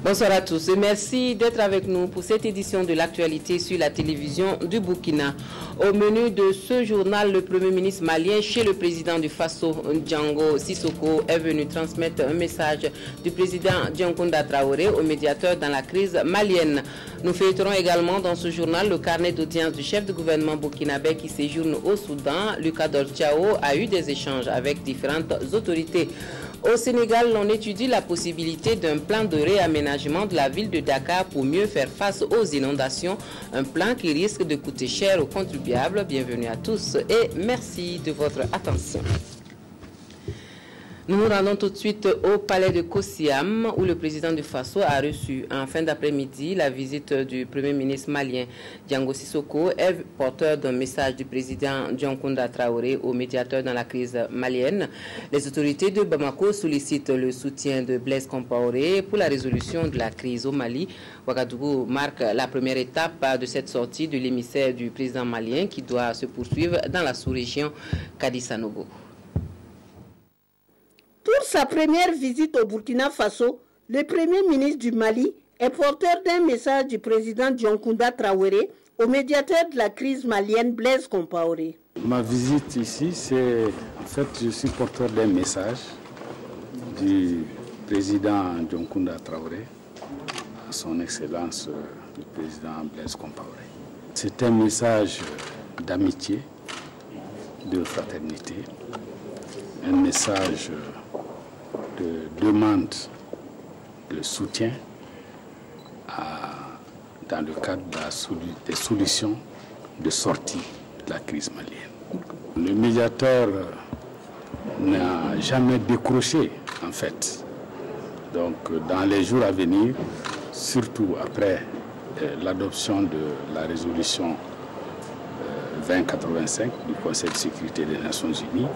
Bonsoir à tous et merci d'être avec nous pour cette édition de l'actualité sur la télévision du Burkina. Au menu de ce journal, le Premier ministre malien chez le président du Faso, Django Sissoko, est venu transmettre un message du président Dioncounda Traoré au médiateur dans la crise malienne. Nous feuilleterons également dans ce journal le carnet d'audience du chef de gouvernement burkinabé qui séjourne au Soudan. Lucas Dortiao a eu des échanges avec différentes autorités. Au Sénégal, on étudie la possibilité d'un plan de réaménagement de la ville de Dakar pour mieux faire face aux inondations. Un plan qui risque de coûter cher aux contribuables. Bienvenue à tous et merci de votre attention. Nous nous rendons tout de suite au palais de Kossiam où le président du Faso a reçu en fin d'après-midi la visite du Premier ministre malien Django Sissoko, est porteur d'un message du président Dioncounda Traoré au médiateur dans la crise malienne. Les autorités de Bamako sollicitent le soutien de Blaise Compaoré pour la résolution de la crise au Mali. Ouagadougou marque la première étape de cette sortie de l'émissaire du président malien qui doit se poursuivre dans la sous-région Kadi-Sanogo. Pour sa première visite au Burkina Faso, le Premier ministre du Mali est porteur d'un message du président Dioncounda Traoré au médiateur de la crise malienne Blaise Compaoré. Ma visite ici, c'est en fait je suis porteur d'un message du président Dioncounda Traoré à son Excellence le président Blaise Compaoré. C'est un message d'amitié, de fraternité, un message de demande de soutien dans le cadre des solutions de sortie de la crise malienne. Le médiateur n'a jamais décroché en fait. Donc dans les jours à venir, surtout après l'adoption de la résolution 2085 du Conseil de sécurité des Nations Unies,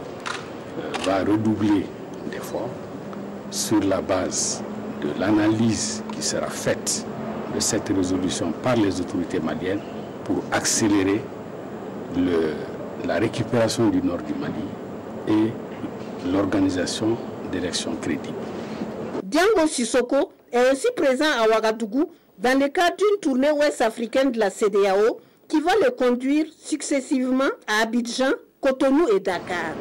va redoubler d'efforts sur la base de l'analyse qui sera faite de cette résolution par les autorités maliennes pour accélérer la récupération du nord du Mali et l'organisation d'élections crédibles. Django Sissoko est aussi présent à Ouagadougou dans le cadre d'une tournée ouest-africaine de la CEDEAO qui va le conduire successivement à Abidjan, Cotonou et Dakar.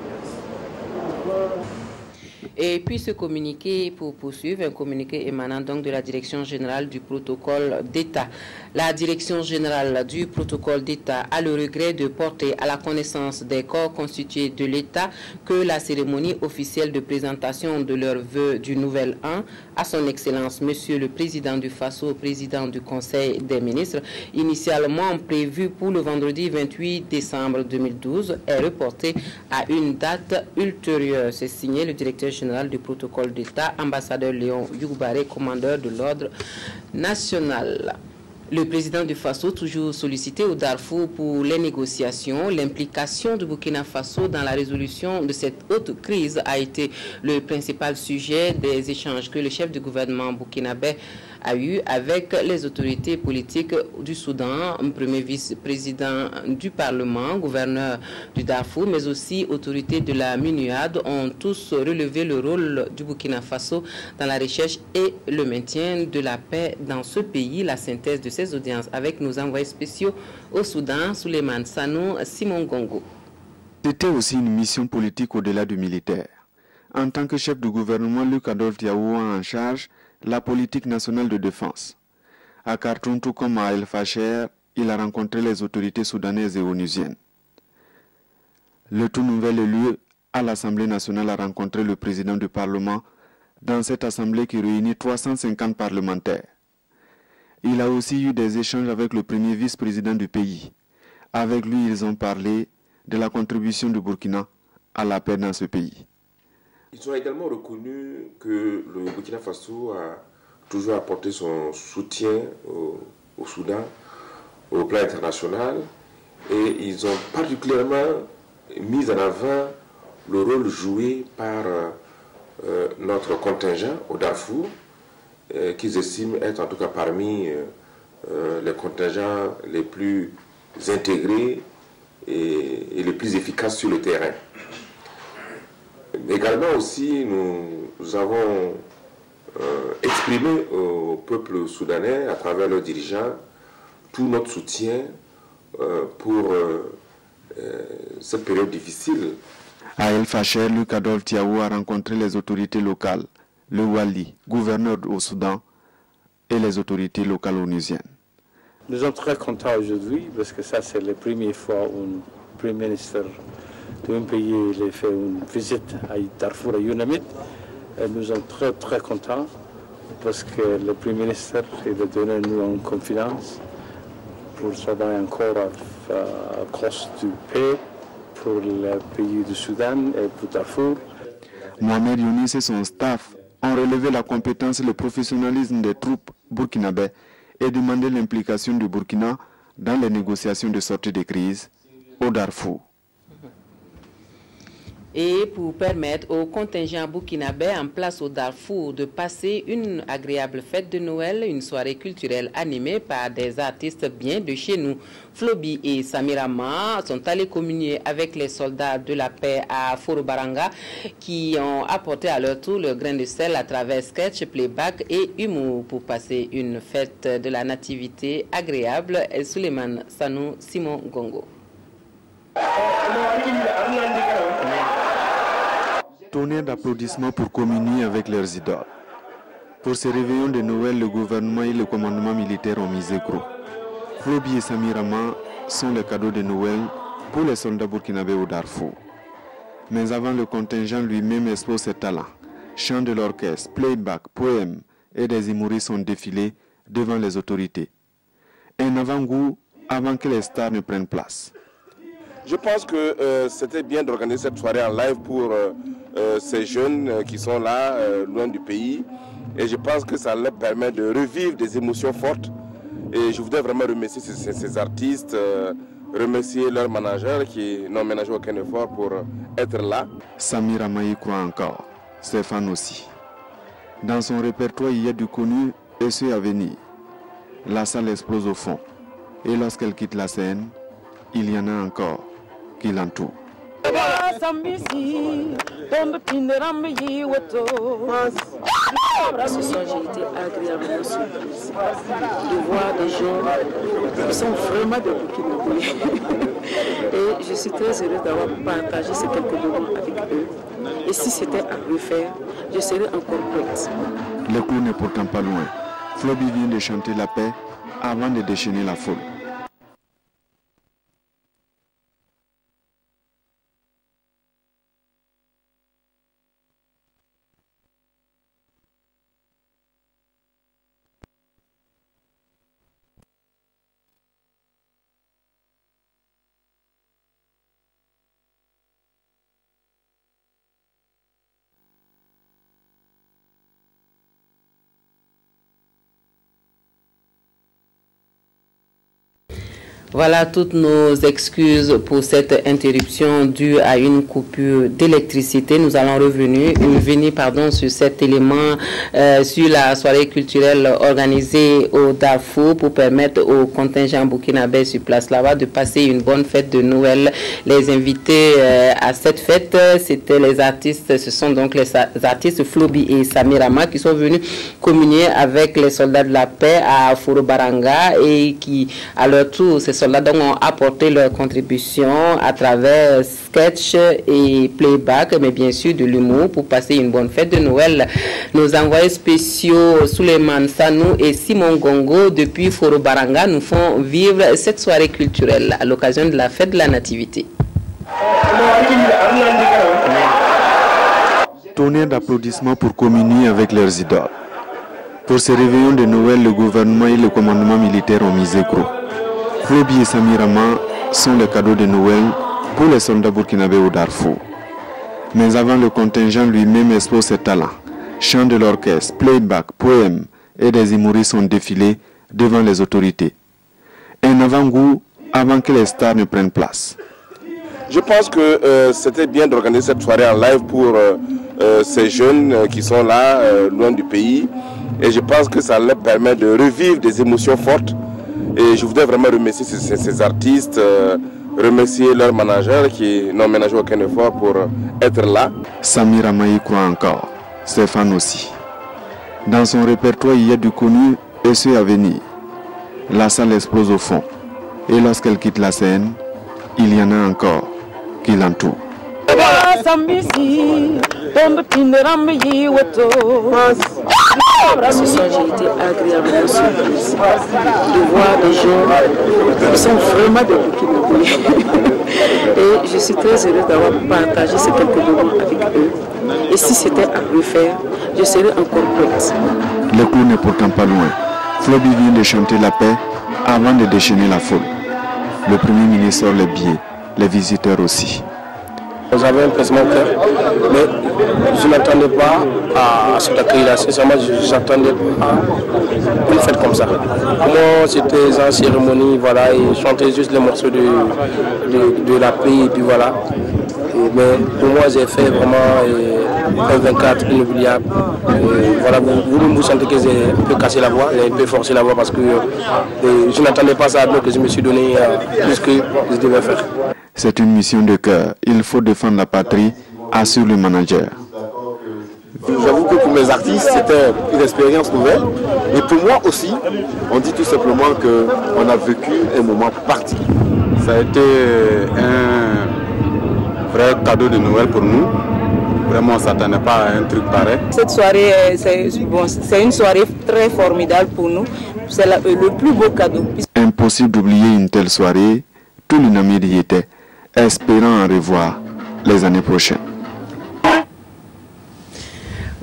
Et puis ce communiqué pour poursuivre, un communiqué émanant donc de la Direction générale du protocole d'État. La Direction générale du protocole d'État a le regret de porter à la connaissance des corps constitués de l'État que la cérémonie officielle de présentation de leurs vœux du nouvel an à son Excellence Monsieur le Président du Faso, Président du Conseil des ministres, initialement prévue pour le vendredi 28 décembre 2012, est reportée à une date ultérieure. C'est signé le directeur général du protocole d'État, ambassadeur Léon Yougbaré, commandeur de l'ordre national. Le président du Faso, toujours sollicité au Darfour pour les négociations, l'implication du Burkina Faso dans la résolution de cette haute crise a été le principal sujet des échanges que le chef du gouvernement burkinabé a eu avec les autorités politiques du Soudan, premier vice-président du Parlement, gouverneur du Darfour, mais aussi autorités de la MINUAD ont tous relevé le rôle du Burkina Faso dans la recherche et le maintien de la paix dans ce pays. La synthèse de ces audiences avec nos envoyés spéciaux au Soudan, Souleymane Sanou, Simon Gongo. C'était aussi une mission politique au-delà du militaire. En tant que chef du gouvernement, Lucas Dortiao a en charge la politique nationale de défense. À Khartoum, tout comme à El Fasher, il a rencontré les autorités soudanaises et onusiennes. Le tout nouvel élu à l'Assemblée nationale a rencontré le président du Parlement dans cette assemblée qui réunit 350 parlementaires. Il a aussi eu des échanges avec le premier vice-président du pays. Avec lui, ils ont parlé de la contribution du Burkina à la paix dans ce pays. Ils ont également reconnu que le Burkina Faso a toujours apporté son soutien au Soudan, au plan international, et ils ont particulièrement mis en avant le rôle joué par notre contingent au Darfour, qu'ils estiment être en tout cas parmi les contingents les plus intégrés et les plus efficaces sur le terrain. Également aussi, nous avons exprimer au peuple soudanais, à travers leurs dirigeants, tout notre soutien pour cette période difficile. À El Fasher, Luc Adolphe Tiaou a rencontré les autorités locales, le Wali, gouverneur au Soudan, et les autorités locales onusiennes. Nous sommes très contents aujourd'hui parce que ça c'est la première fois où le Premier ministre d'un pays a fait une visite à Darfour, à Unamid. Et nous sommes très contents parce que le Premier ministre a donné nous une confiance pour travailler encore à cause du paix pour le pays du Soudan et pour Darfour. Mohamed Younis et son staff ont relevé la compétence et le professionnalisme des troupes burkinabais et demandé l'implication du Burkina dans les négociations de sortie de crise au Darfour. Et pour permettre aux contingents burkinabés en place au Darfour de passer une agréable fête de Noël, une soirée culturelle animée par des artistes bien de chez nous. Flobi et Samirama sont allés communier avec les soldats de la paix à Forobaranga qui ont apporté à leur tour leur grain de sel à travers sketch, playback et humour pour passer une fête de la nativité agréable. Suleiman Sanou, Simon Gongo. Tonnerre d'applaudissements pour communier avec leurs idoles. Pour ce réveillon de Noël, le gouvernement et le commandement militaire ont misé gros. Flobi et Samirama sont les cadeaux de Noël pour les soldats burkinabés au Darfour. Mais avant, le contingent lui-même expose ses talents. Chants de l'orchestre, playback, poèmes et des humoristes ont défilé devant les autorités. Un avant-goût avant que les stars ne prennent place. Je pense que c'était bien d'organiser cette soirée en live pour ces jeunes qui sont là, loin du pays. Et je pense que ça leur permet de revivre des émotions fortes. Et je voudrais vraiment remercier ces artistes, remercier leurs managers qui n'ont ménagé aucun effort pour être là. Samira Maï croit encore, Stéphane aussi. Dans son répertoire, il y a du connu et ceux à venir. La salle explose au fond. Et lorsqu'elle quitte la scène, il y en a encore qui l'entourent. Ce soir, j'ai été agréablement surprise de voir des gens qui sont vraiment des Burkinabés. Et je suis très heureuse d'avoir partagé ces quelques moments avec eux. Et si c'était à refaire, je serais encore prête. Le clou n'est pourtant pas loin. Flobi vient de chanter la paix avant de déchaîner la foule. Voilà toutes nos excuses pour cette interruption due à une coupure d'électricité. Nous allons revenir sur cet élément sur la soirée culturelle organisée au Darfour pour permettre aux contingents burkinabés sur place là-bas de passer une bonne fête de Noël. Les invités à cette fête, c'était les artistes, ce sont donc les artistes Flobi et Samirama qui sont venus communier avec les soldats de la paix à Forobaranga et qui, à leur tour, ces soldats donc ont apporté leur contribution à travers sketch et playback, mais bien sûr de l'humour pour passer une bonne fête de Noël. Nos envoyés spéciaux Suleiman Sanou et Simon Gongo depuis Forobaranga nous font vivre cette soirée culturelle à l'occasion de la fête de la Nativité. Tonnerre d'applaudissements pour communier avec leurs idoles. Pour ce réveillon de Noël, le gouvernement et le commandement militaire ont misé gros. Flobi et Samirama sont les cadeaux de Noël pour les soldats burkinabés au Darfour. Mais avant, le contingent lui-même expose ses talents. Chants de l'orchestre, playback, poèmes et des humoristes ont défilé devant les autorités. Un avant-goût avant que les stars ne prennent place. Je pense que c'était bien d'organiser cette soirée en live pour ces jeunes qui sont là, loin du pays. Et je pense que ça leur permet de revivre des émotions fortes. Et je voudrais vraiment remercier ces artistes, remercier leurs managers qui n'ont ménagé aucun effort pour être là. Samira Maï croit encore, Stéphane aussi. Dans son répertoire, il y a du connu et ceux à venir. La salle explose au fond. Et lorsqu'elle quitte la scène, il y en a encore qui l'entourent. Ce soir, j'ai été agréablement surprise de voir des gens qui sont vraiment des Burkinabés. Et je suis très heureuse d'avoir partagé ces quelques moments avec eux. Et si c'était à refaire, je serais encore prête. Le clou n'est pourtant pas loin. Floby vient de chanter la paix avant de déchaîner la foule. Le Premier ministre sort les billets, les visiteurs aussi. J'avais un pincement au cœur, mais je ne m'attendais pas à cet accueil-là. Sincèrement, je n'attendais pas une fête comme ça. Pour moi, c'était en cérémonie, voilà, et chanter juste les morceaux de la paix, et puis voilà. Mais pour moi, j'ai fait vraiment un 24 inoubliable. Voilà, vous sentez que j'ai un peu cassé la voix, j'ai un peu forcé la voix parce que je n'attendais pas ça, donc je me suis donné plus que je devais faire. C'est une mission de cœur. Il faut défendre la patrie, assure le manager. J'avoue que pour mes artistes, c'était une expérience nouvelle. Et pour moi aussi, on dit tout simplement qu'on a vécu un moment particulier. Ça a été un vrai cadeau de Noël pour nous. Vraiment, on ne s'attendait pas à un truc pareil. Cette soirée, c'est une soirée très formidable pour nous. C'est le plus beau cadeau. Impossible d'oublier une telle soirée. Tout le Namir y était, espérant en revoir les années prochaines.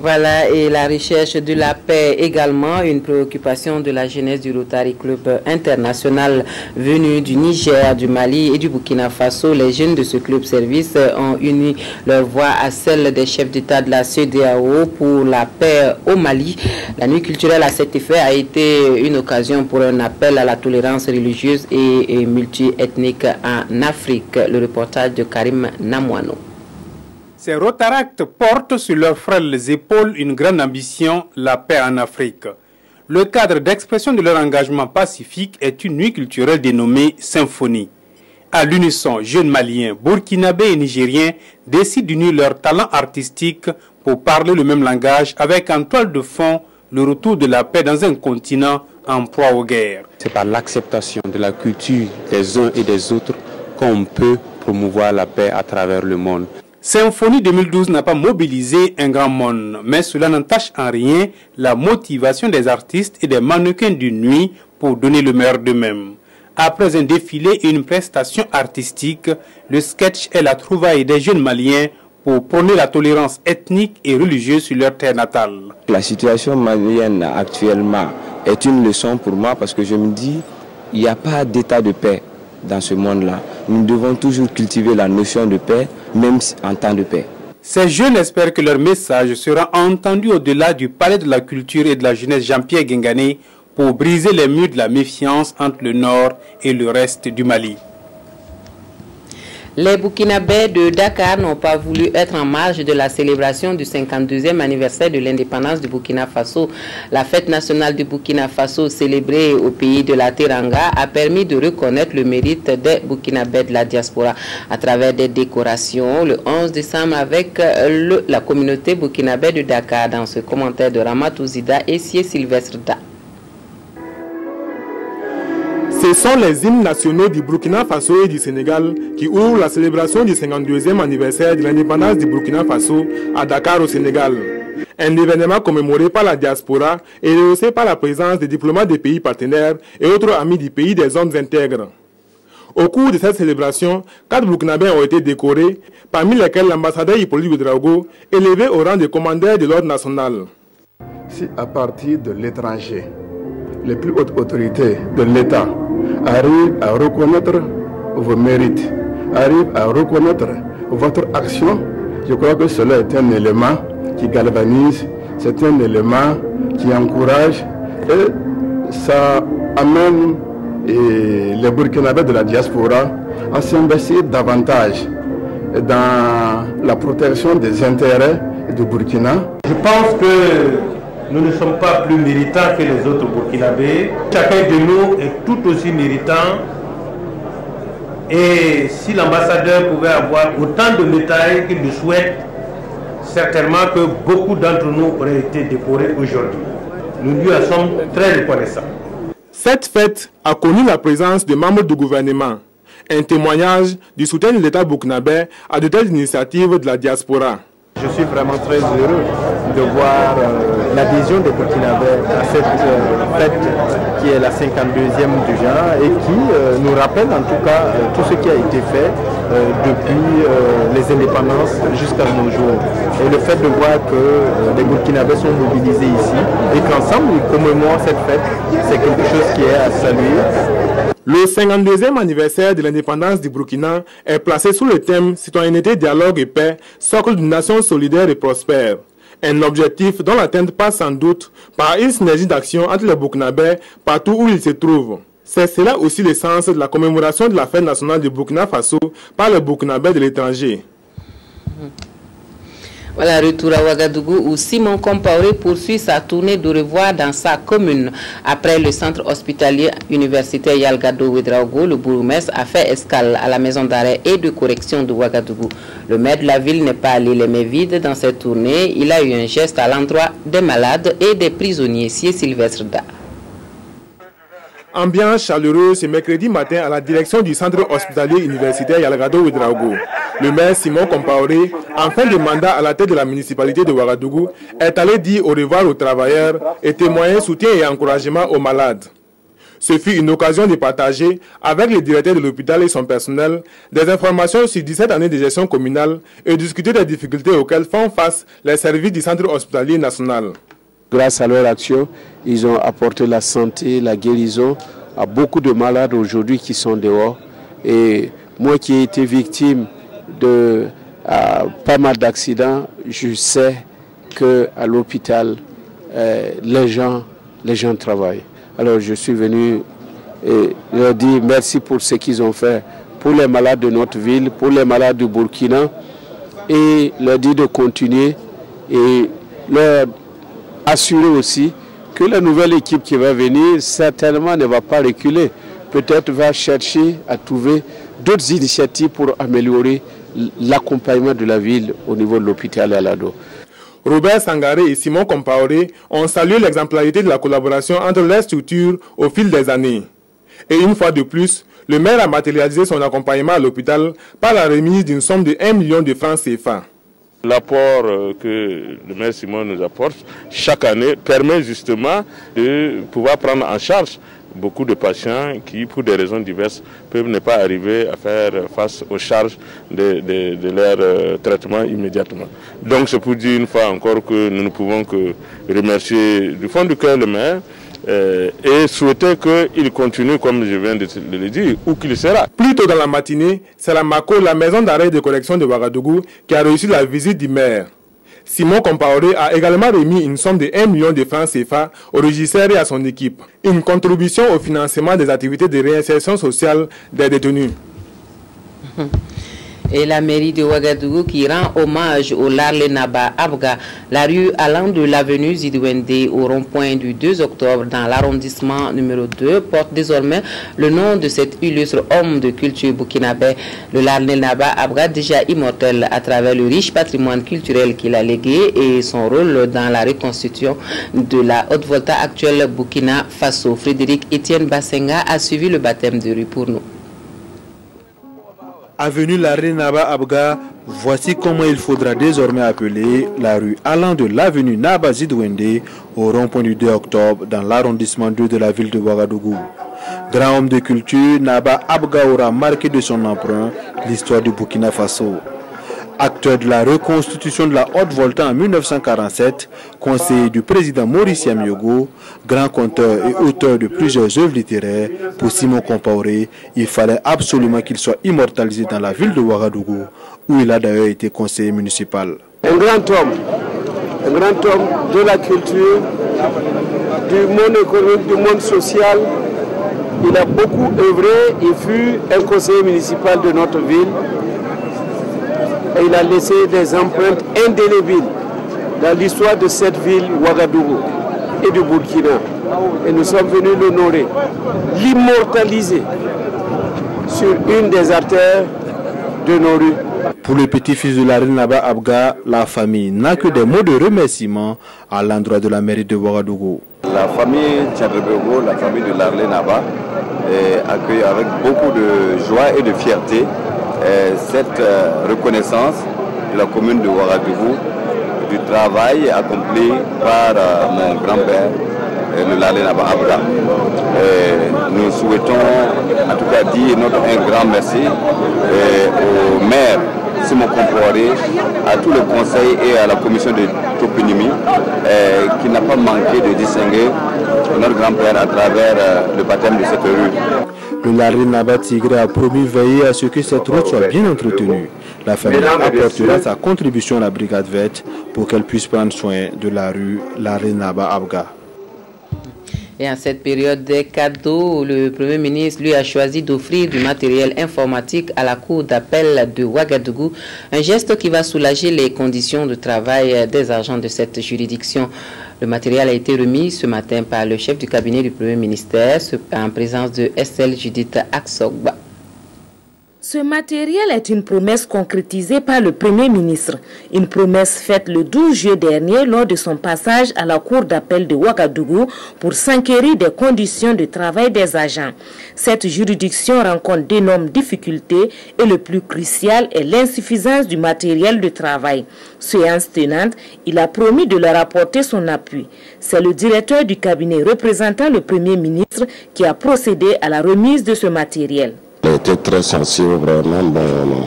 Voilà, et la recherche de la paix également, une préoccupation de la jeunesse du Rotary Club International venu du Niger, du Mali et du Burkina Faso. Les jeunes de ce club service ont uni leur voix à celle des chefs d'État de la CEDEAO pour la paix au Mali. La nuit culturelle à cet effet a été une occasion pour un appel à la tolérance religieuse et multiethnique en Afrique. Le reportage de Karim Namouano. Ces Rotaractes portent sur leurs frêles épaules une grande ambition, la paix en Afrique. Le cadre d'expression de leur engagement pacifique est une nuit culturelle dénommée Symphonie. À l'unisson, jeunes Maliens, Burkinabés et Nigériens décident d'unir leurs talents artistiques pour parler le même langage avec en toile de fond le retour de la paix dans un continent en proie aux guerres. C'est par l'acceptation de la culture des uns et des autres qu'on peut promouvoir la paix à travers le monde. Symphonie 2012 n'a pas mobilisé un grand monde, mais cela n'entache en rien la motivation des artistes et des mannequins d'une nuit pour donner le meilleur d'eux-mêmes. Après un défilé et une prestation artistique, le sketch est la trouvaille des jeunes Maliens pour prôner la tolérance ethnique et religieuse sur leur terre natale. La situation malienne actuellement est une leçon pour moi parce que je me dis il n'y a pas d'état de paix dans ce monde-là. Nous devons toujours cultiver la notion de paix, même en temps de paix. Ces jeunes espèrent que leur message sera entendu au-delà du palais de la culture et de la jeunesse Jean-Pierre Guingané pour briser les murs de la méfiance entre le nord et le reste du Mali. Les Burkinabés de Dakar n'ont pas voulu être en marge de la célébration du 52e anniversaire de l'indépendance du Burkina Faso. La fête nationale du Burkina Faso célébrée au pays de la Teranga a permis de reconnaître le mérite des Burkinabés de la diaspora à travers des décorations le 11 décembre avec la communauté burkinabé de Dakar. Dans ce commentaire de Ramatou Zida et Sié Sylvestre Da. Ce sont les hymnes nationaux du Burkina Faso et du Sénégal qui ouvrent la célébration du 52e anniversaire de l'indépendance du Burkina Faso à Dakar au Sénégal. Un événement commémoré par la diaspora et rehaussé par la présence des diplomates des pays partenaires et autres amis du pays des hommes intègres. Au cours de cette célébration, 4 Burkinabés ont été décorés, parmi lesquels l'ambassadeur Hippolyte Ouedraogo, élevé au rang de commandeur de l'ordre national. Si à partir de l'étranger, les plus hautes autorités de l'État arrivent à reconnaître vos mérites, arrivent à reconnaître votre action, je crois que cela est un élément qui galvanise, c'est un élément qui encourage et ça amène les Burkinabés de la diaspora à s'investir davantage dans la protection des intérêts du Burkina. Je pense que nous ne sommes pas plus méritants que les autres Burkinabés. Chacun de nous est tout aussi méritant. Et si l'ambassadeur pouvait avoir autant de médailles qu'il le souhaite, certainement que beaucoup d'entre nous auraient été décorés aujourd'hui. Nous lui en sommes très reconnaissants. Cette fête a connu la présence de membres du gouvernement, un témoignage du soutien de l'État burkinabé à de telles initiatives de la diaspora. Je suis vraiment très heureux de voir l'adhésion des Burkinabés à cette fête qui est la 52e du genre et qui nous rappelle en tout cas tout ce qui a été fait depuis les indépendances jusqu'à nos jours. Et le fait de voir que les Burkinabés sont mobilisés ici et qu'ensemble ils commémorent cette fête, c'est quelque chose qui est à saluer. Le 52e anniversaire de l'indépendance du Burkina est placé sous le thème Citoyenneté, dialogue et paix, socle d'une nation solidaire et prospère. Un objectif dont l'atteinte passe sans doute par une synergie d'action entre les Burkinabés partout où ils se trouvent. C'est cela aussi l'essence de la commémoration de la fête nationale du Burkina Faso par les Burkinabés de l'étranger. Voilà, retour à Ouagadougou où Simon Compaoré poursuit sa tournée de revoir dans sa commune. Après le centre hospitalier universitaire Yalgado Ouedraogo, le bourgmestre a fait escale à la maison d'arrêt et de correction de Ouagadougou. Le maire de la ville n'est pas allé les mains vides dans cette tournée. Il a eu un geste à l'endroit des malades et des prisonniers. C'est Sylvestre Da. Ambiance chaleureuse ce mercredi matin à la direction du centre hospitalier universitaire Yalgado Ouedraogo. Le maire Simon Compaoré, en fin de mandat à la tête de la municipalité de Ouagadougou, est allé dire au revoir aux travailleurs et témoigner soutien et encouragement aux malades. Ce fut une occasion de partager avec le directeur de l'hôpital et son personnel des informations sur 17 années de gestion communale et discuter des difficultés auxquelles font face les services du centre hospitalier national. Grâce à leur action, ils ont apporté la santé, la guérison à beaucoup de malades aujourd'hui qui sont dehors. Et moi qui ai été victime de pas mal d'accidents, je sais qu'à l'hôpital, les gens travaillent. Alors je suis venu et leur dire merci pour ce qu'ils ont fait pour les malades de notre ville, pour les malades du Burkina, et leur dire de continuer et leur assurer aussi que la nouvelle équipe qui va venir certainement ne va pas reculer, peut-être va chercher à trouver d'autres initiatives pour améliorer l'accompagnement de la ville au niveau de l'hôpital Alado. Robert Sangaré et Simon Compaoré ont salué l'exemplarité de la collaboration entre les structures au fil des années. Et une fois de plus, le maire a matérialisé son accompagnement à l'hôpital par la remise d'une somme de 1 million de francs CFA. L'apport que le maire Simon nous apporte chaque année permet justement de pouvoir prendre en charge beaucoup de patients qui, pour des raisons diverses, peuvent ne pas arriver à faire face aux charges de leur traitement immédiatement. Donc c'est pour dire une fois encore que nous ne pouvons que remercier du fond du cœur le maire et souhaiter qu'il continue, comme je viens de le dire, où qu'il sera. Plus tôt dans la matinée, c'est la MACO, la maison d'arrêt de correction de Ouagadougou, qui a reçu la visite du maire. Simon Compaoré a également remis une somme de 1 million de francs CFA au régisseur et à son équipe. Une contribution au financement des activités de réinsertion sociale des détenus. Et la mairie de Ouagadougou qui rend hommage au Larle Naba Abga, la rue allant de l'avenue Zidouende au rond-point du 2 octobre dans l'arrondissement numéro 2 porte désormais le nom de cet illustre homme de culture burkinabé. Le Larle Naba Abga, déjà immortel à travers le riche patrimoine culturel qu'il a légué et son rôle dans la reconstitution de la Haute-Volta actuelle Burkina Faso. Frédéric Etienne Bassenga a suivi le baptême de rue pour nous. Avenue Larle Naba Abga, voici comment il faudra désormais appeler la rue allant de l'avenue Naba Zidouende au rond-point du 2 octobre dans l'arrondissement 2 de la ville de Ouagadougou. Grand homme de culture, Naba Abga aura marqué de son emprunt l'histoire du Burkina Faso. Acteur de la reconstitution de la Haute-Volta en 1947, conseiller du président Maurice Yamiogo, grand conteur et auteur de plusieurs œuvres littéraires, pour Simon Compaoré, il fallait absolument qu'il soit immortalisé dans la ville de Ouagadougou, où il a d'ailleurs été conseiller municipal. Un grand homme de la culture, du monde économique, du monde social. Il a beaucoup œuvré, il fut un conseiller municipal de notre ville. Et il a laissé des empreintes indélébiles dans l'histoire de cette ville, Ouagadougou et du Burkina. Et nous sommes venus l'honorer, l'immortaliser sur une des artères de nos rues. Pour le petit-fils de la reine Naba Abga, la famille n'a que des mots de remerciement à l'endroit de la mairie de Ouagadougou. La famille Tchadrebego, la famille de l'Arlé Naba, accueille avec beaucoup de joie et de fierté cette reconnaissance de la commune de Ouagadougou du travail accompli par mon grand-père, le Larlé Naba Abga. Nous souhaitons en tout cas dire un grand merci au maire Simon Comporé, à tout le conseil et à la commission de toponymie qui n'a pas manqué de distinguer notre grand-père à travers le baptême de cette rue. Le Larlé Naba Tigré a promis veiller à ce que cette route soit bien entretenue. La famille apportera sa contribution à la brigade verte pour qu'elle puisse prendre soin de la rue Larlé Naba Abga. Et en cette période des cadeaux, le Premier ministre lui a choisi d'offrir du matériel informatique à la cour d'appel de Ouagadougou, un geste qui va soulager les conditions de travail des agents de cette juridiction. Le matériel a été remis ce matin par le chef du cabinet du Premier ministère en présence de Estelle Judith Aksogba. Ce matériel est une promesse concrétisée par le Premier ministre. Une promesse faite le 12 juillet dernier lors de son passage à la cour d'appel de Ouagadougou pour s'enquérir des conditions de travail des agents. Cette juridiction rencontre d'énormes difficultés et le plus crucial est l'insuffisance du matériel de travail. Séance tenante, il a promis de leur apporter son appui. C'est le directeur du cabinet représentant le Premier ministre qui a procédé à la remise de ce matériel. Il était très sensible vraiment dans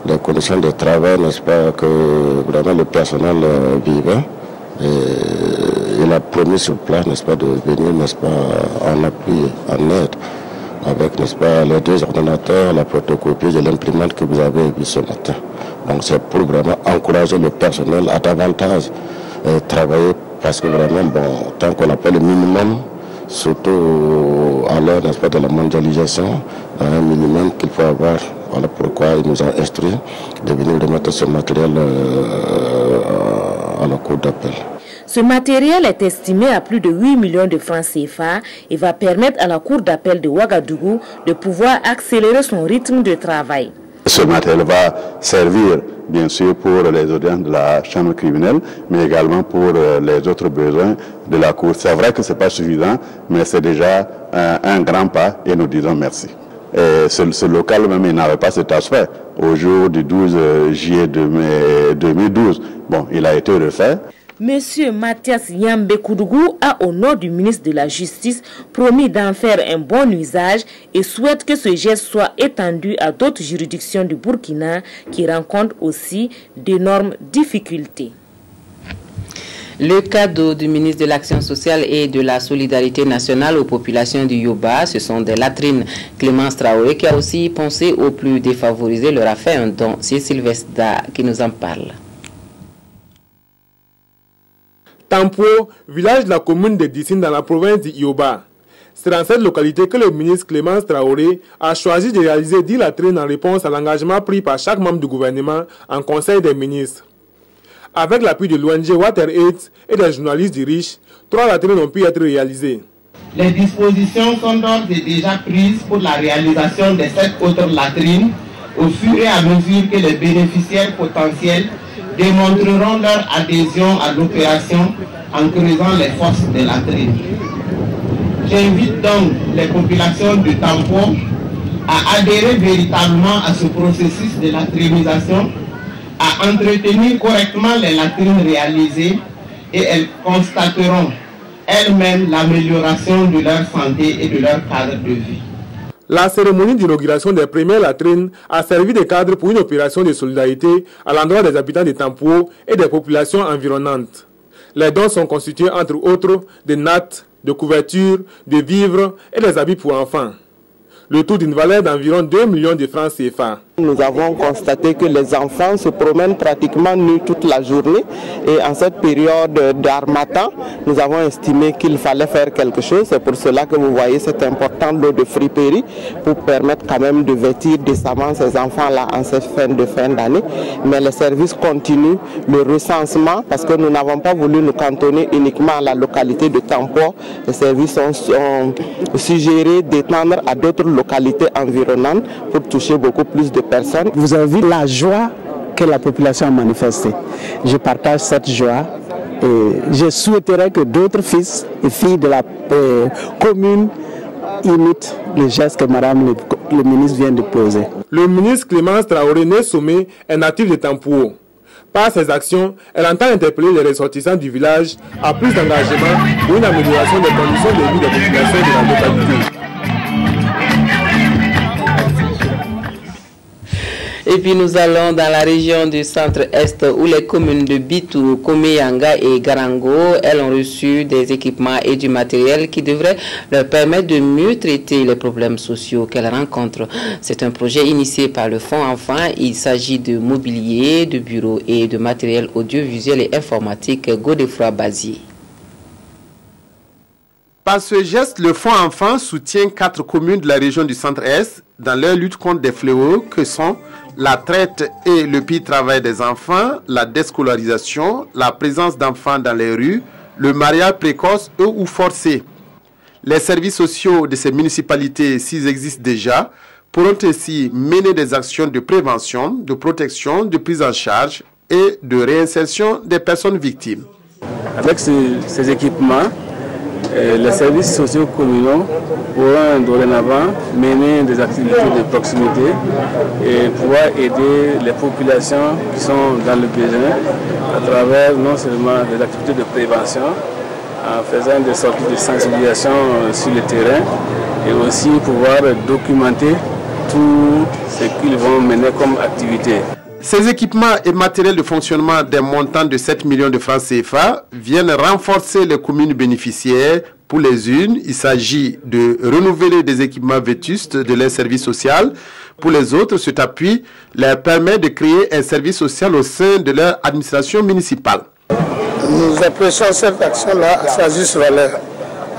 les conditions de travail, n'est-ce pas, que vraiment le personnel vivait. Et il a promis sur place, n'est-ce pas, de venir, n'est-ce pas, en appui, en aide, avec, n'est-ce pas, les 2 ordinateurs, la photocopie et l'imprimante que vous avez vu ce matin. Donc c'est pour vraiment encourager le personnel à davantage travailler, parce que vraiment, bon, tant qu'on appelle le minimum, surtout à l'heure, n'est-ce pas, de la mondialisation, un minimum qu'il faut avoir. Voilà pourquoi il nous a instruit de venir remettre ce matériel à la cour d'appel. Ce matériel est estimé à plus de 8 millions de francs CFA et va permettre à la cour d'appel de Ouagadougou de pouvoir accélérer son rythme de travail. Ce matériel va servir bien sûr pour les audiences de la chambre criminelle, mais également pour les autres besoins de la cour. C'est vrai que ce n'est pas suffisant, mais c'est déjà un grand pas et nous disons merci. Et ce local même, il n'avait pas cet aspect. Au jour du 12 juillet 2012, bon, il a été refait. Monsieur Mathias Yambe Koudougou a, au nom du ministre de la Justice, promis d'en faire un bon usage et souhaite que ce geste soit étendu à d'autres juridictions du Burkina qui rencontrent aussi d'énormes difficultés. Le cadeau du ministre de l'Action sociale et de la solidarité nationale aux populations du Yoba, ce sont des latrines. Clémence Traoré, qui a aussi pensé aux plus défavorisés, leur a fait un don. C'est Sylvestre qui nous en parle. Tampo, village de la commune de Dissine dans la province du Yoba. C'est dans cette localité que le ministre Clémence Traoré a choisi de réaliser 10 latrines en réponse à l'engagement pris par chaque membre du gouvernement en Conseil des ministres. Avec l'appui de l'ONG WaterAid et des journalistes du Riche, 3 latrines ont pu être réalisées. Les dispositions sont d'ores et déjà prises pour la réalisation de 7 autres latrines au fur et à mesure que les bénéficiaires potentiels démontreront leur adhésion à l'opération en creusant les fosses des latrines. J'invite donc les populations du Tampo à adhérer véritablement à ce processus de latrinisation, à entretenir correctement les latrines réalisées et elles constateront elles-mêmes l'amélioration de leur santé et de leur cadre de vie. La cérémonie d'inauguration des premières latrines a servi de cadre pour une opération de solidarité à l'endroit des habitants de Tampo et des populations environnantes. Les dons sont constitués entre autres de nattes, de couvertures, de vivres et des habits pour enfants. Le tout d'une valeur d'environ 2 millions de francs CFA. Nous avons constaté que les enfants se promènent pratiquement nus toute la journée et en cette période d'harmattan, nous avons estimé qu'il fallait faire quelque chose. C'est pour cela que vous voyez cet important lot de friperies pour permettre quand même de vêtir décemment ces enfants-là en cette fin d'année. Mais les services continuent le recensement parce que nous n'avons pas voulu nous cantonner uniquement à la localité de Tampo. Les services sont suggérés d'étendre à d'autres localités environnantes pour toucher beaucoup plus de personnes. Vous avez vu la joie que la population a manifestée. Je partage cette joie et je souhaiterais que d'autres fils et filles de la commune imitent le geste que Madame le ministre vient de poser. Le ministre Clémence Traoré Sommé est natif de Tampouo. Par ses actions, elle entend interpeller les ressortissants du village à plus d'engagement pour une amélioration des conditions de vie des populations de la localité. Et puis nous allons dans la région du centre-est où les communes de Bitou, Komeyanga et Garango, elles ont reçu des équipements et du matériel qui devraient leur permettre de mieux traiter les problèmes sociaux qu'elles rencontrent. C'est un projet initié par le Fonds Enfants. Il s'agit de mobilier, de bureaux et de matériel audiovisuel et informatique. Godefroy Bazier. Par ce geste, le Fonds Enfants soutient 4 communes de la région du centre-est dans leur lutte contre des fléaux que sont la traite et le pire travail des enfants, la déscolarisation, la présence d'enfants dans les rues, le mariage précoce ou forcé. Les services sociaux de ces municipalités, s'ils existent déjà, pourront ainsi mener des actions de prévention, de protection, de prise en charge et de réinsertion des personnes victimes. Avec ces équipements, les services sociaux communaux pourront dorénavant mener des activités de proximité et pouvoir aider les populations qui sont dans le besoin à travers non seulement des activités de prévention, en faisant des sorties de sensibilisation sur le terrain et aussi pouvoir documenter tout ce qu'ils vont mener comme activité. Ces équipements et matériels de fonctionnement d'un montant de 7 millions de francs CFA viennent renforcer les communes bénéficiaires. Pour les unes, il s'agit de renouveler des équipements vétustes de leur service social. Pour les autres, cet appui leur permet de créer un service social au sein de leur administration municipale. Nous apprécions cette action-là à sa juste valeur,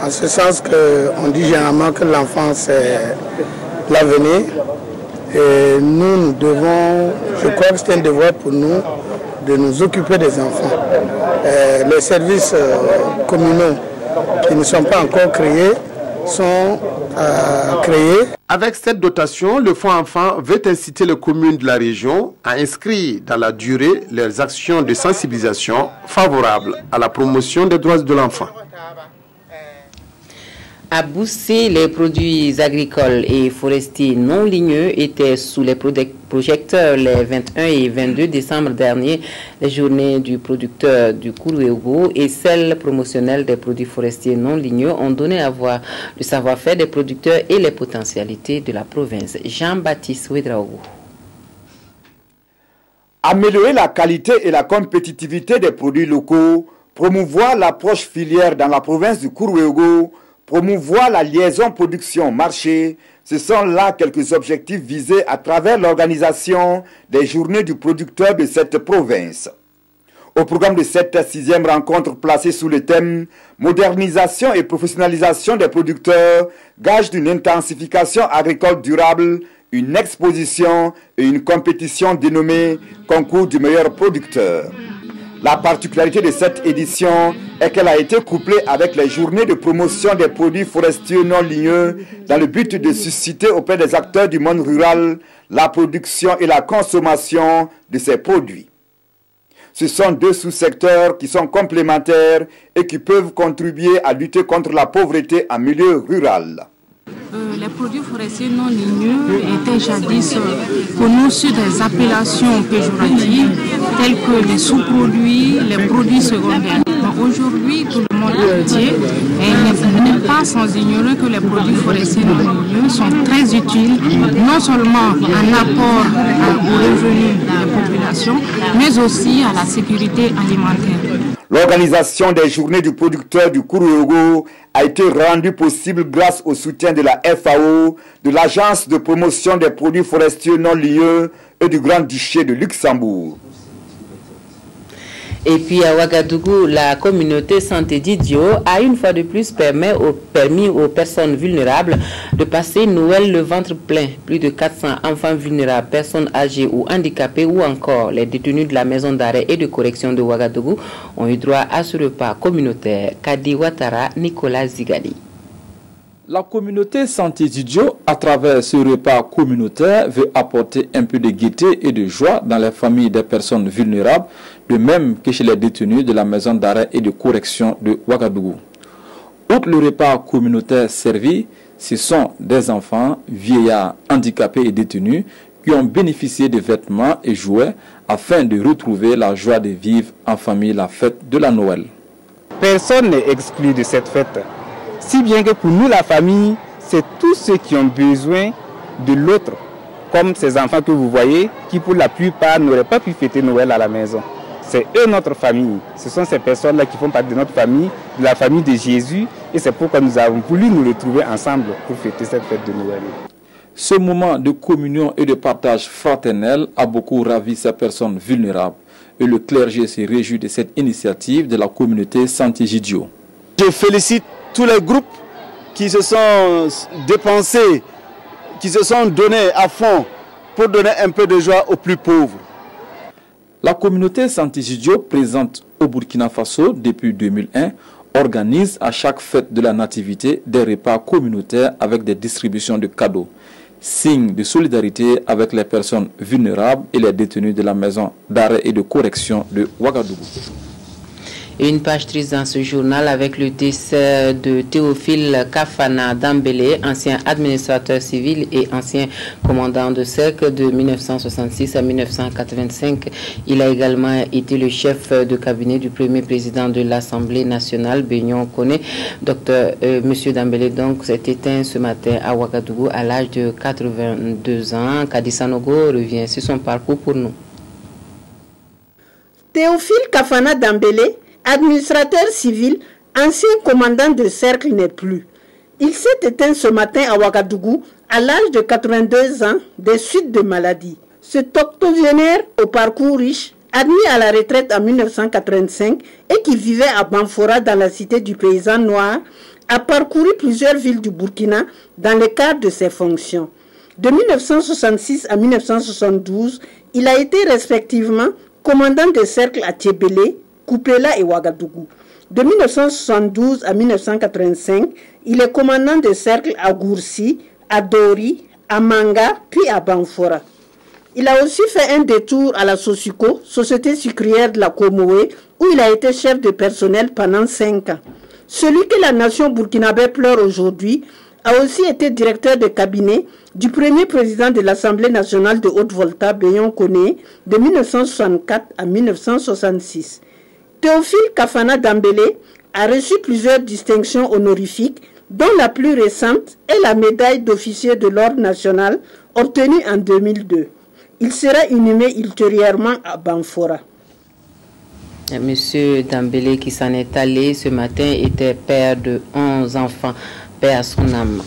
en ce sens qu'on dit généralement que l'enfant c'est l'avenir. Et nous devons, je crois que c'est un devoir pour nous de nous occuper des enfants. Les services communaux qui ne sont pas encore créés sont créés. Avec cette dotation, le Fonds Enfants veut inciter les communes de la région à inscrire dans la durée leurs actions de sensibilisation favorables à la promotion des droits de l'enfant. À Boussé, les produits agricoles et forestiers non ligneux étaient sous les projecteurs les 21 et 22 décembre dernier. Les journées du producteur du Kourouégo et celles promotionnelles des produits forestiers non ligneux ont donné à voir le savoir-faire des producteurs et les potentialités de la province. Jean-Baptiste Ouedraogo. Améliorer la qualité et la compétitivité des produits locaux, promouvoir l'approche filière dans la province du Kourouégo, promouvoir la liaison production-marché, ce sont là quelques objectifs visés à travers l'organisation des journées du producteur de cette province. Au programme de cette 6e rencontre placée sous le thème « Modernisation et professionnalisation des producteurs, gage d'une intensification agricole durable », une exposition et une compétition dénommée « Concours du meilleur producteur ». La particularité de cette édition est qu'elle a été couplée avec les journées de promotion des produits forestiers non ligneux dans le but de susciter auprès des acteurs du monde rural la production et la consommation de ces produits. Ce sont 2 sous-secteurs qui sont complémentaires et qui peuvent contribuer à lutter contre la pauvreté en milieu rural. Les produits forestiers non ligneux étaient jadis connus sur des appellations péjoratives telles que les sous-produits, les produits secondaires. Aujourd'hui, tout le monde entier n'est pas sans ignorer que les produits forestiers non ligneux sont très utiles, non seulement en apport aux revenus des populations, mais aussi à la sécurité alimentaire. L'organisation des journées du producteur du Kourouégo a été rendue possible grâce au soutien de la FAO, de l'Agence de promotion des produits forestiers non ligneux et du Grand-Duché de Luxembourg. Et puis à Ouagadougou, la communauté santé d'Idio a une fois de plus permis aux personnes vulnérables de passer Noël le ventre plein. Plus de 400 enfants vulnérables, personnes âgées ou handicapées ou encore les détenus de la maison d'arrêt et de correction de Ouagadougou ont eu droit à ce repas communautaire. Kadi Ouattara, Nicolas Zigali. La communauté Santé Djidio, à travers ce repas communautaire, veut apporter un peu de gaieté et de joie dans les familles des personnes vulnérables, de même que chez les détenus de la maison d'arrêt et de correction de Ouagadougou. Outre le repas communautaire servi, ce sont des enfants, vieillards, handicapés et détenus qui ont bénéficié de vêtements et jouets afin de retrouver la joie de vivre en famille la fête de la Noël. Personne n'est exclu de cette fête. Si bien que pour nous, la famille, c'est tous ceux qui ont besoin de l'autre, comme ces enfants que vous voyez, qui pour la plupart n'auraient pas pu fêter Noël à la maison. C'est eux notre famille. Ce sont ces personnes-là qui font partie de notre famille, de la famille de Jésus, et c'est pourquoi nous avons voulu nous retrouver ensemble pour fêter cette fête de Noël. Ce moment de communion et de partage fraternel a beaucoup ravi ces personnes vulnérables, et le clergé se réjouit de cette initiative de la communauté Santé Djidio. Je félicite tous les groupes qui se sont dépensés, qui se sont donnés à fond pour donner un peu de joie aux plus pauvres. La communauté Santé Djidio, présente au Burkina Faso depuis 2001, organise à chaque fête de la nativité des repas communautaires avec des distributions de cadeaux, signe de solidarité avec les personnes vulnérables et les détenus de la maison d'arrêt et de correction de Ouagadougou. Une page triste dans ce journal avec le décès de Théophile Kafana Dambélé, ancien administrateur civil et ancien commandant de cercle de 1966 à 1985. Il a également été le chef de cabinet du premier président de l'Assemblée nationale, Benyon Koné. Monsieur Dambélé donc s'est éteint ce matin à Ouagadougou à l'âge de 82 ans. Kadissa Nogo revient sur son parcours pour nous. Théophile Kafana Dambélé, administrateur civil, ancien commandant de cercle n'est plus. Il s'est éteint ce matin à Ouagadougou à l'âge de 82 ans des suites de maladie. Cet octogénaire au parcours riche, admis à la retraite en 1985 et qui vivait à Banfora dans la cité du paysan noir, a parcouru plusieurs villes du Burkina dans le cadre de ses fonctions. De 1966 à 1972, il a été respectivement commandant de cercle à Tchébélé, Koupela et Ouagadougou. De 1972 à 1985, il est commandant de cercle à Goursi, à Dori, à Manga, puis à Banfora. Il a aussi fait un détour à la Sosuco, société sucrière de la Comoé, où il a été chef de personnel pendant 5 ans. Celui que la nation burkinabé pleure aujourd'hui a aussi été directeur de cabinet du premier président de l'Assemblée nationale de Haute-Volta, Benyon Koné, de 1964 à 1966. Théophile Kafana Dambélé a reçu plusieurs distinctions honorifiques, dont la plus récente est la médaille d'officier de l'Ordre national obtenue en 2002. Il sera inhumé ultérieurement à Banfora. Monsieur Dambélé, qui s'en est allé ce matin, était père de 11 enfants. Paix à son âme.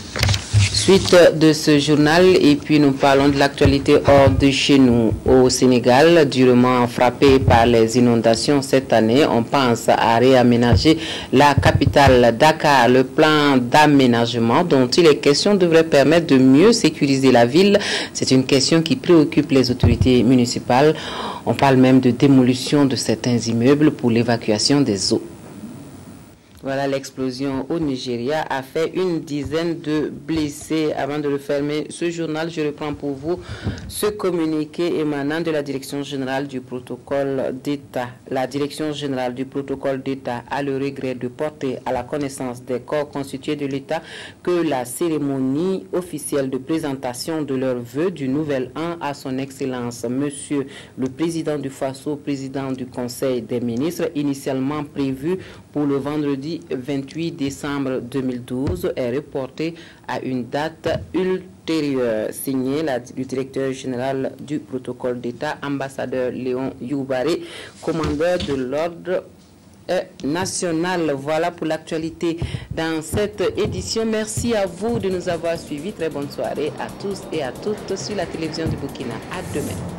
Suite de ce journal, et puis nous parlons de l'actualité hors de chez nous. Au Sénégal, durement frappé par les inondations cette année, on pense à réaménager la capitale Dakar. Le plan d'aménagement dont il est question devrait permettre de mieux sécuriser la ville. C'est une question qui préoccupe les autorités municipales. On parle même de démolition de certains immeubles pour l'évacuation des eaux. Voilà, l'explosion au Nigeria a fait une dizaine de blessés. Avant de refermer ce journal, je reprends pour vous ce communiqué émanant de la Direction générale du protocole d'État. La Direction générale du protocole d'État a le regret de porter à la connaissance des corps constitués de l'État que la cérémonie officielle de présentation de leurs vœux du nouvel an à son Excellence, Monsieur le Président du Faso, Président du Conseil des ministres, initialement prévu pour le vendredi 28 décembre 2012 est reporté à une date ultérieure. Signé le directeur général du protocole d'État, ambassadeur Léon Youbaré, commandeur de l'ordre national. Voilà pour l'actualité dans cette édition. Merci à vous de nous avoir suivis. Très bonne soirée à tous et à toutes sur la télévision du Burkina. À demain.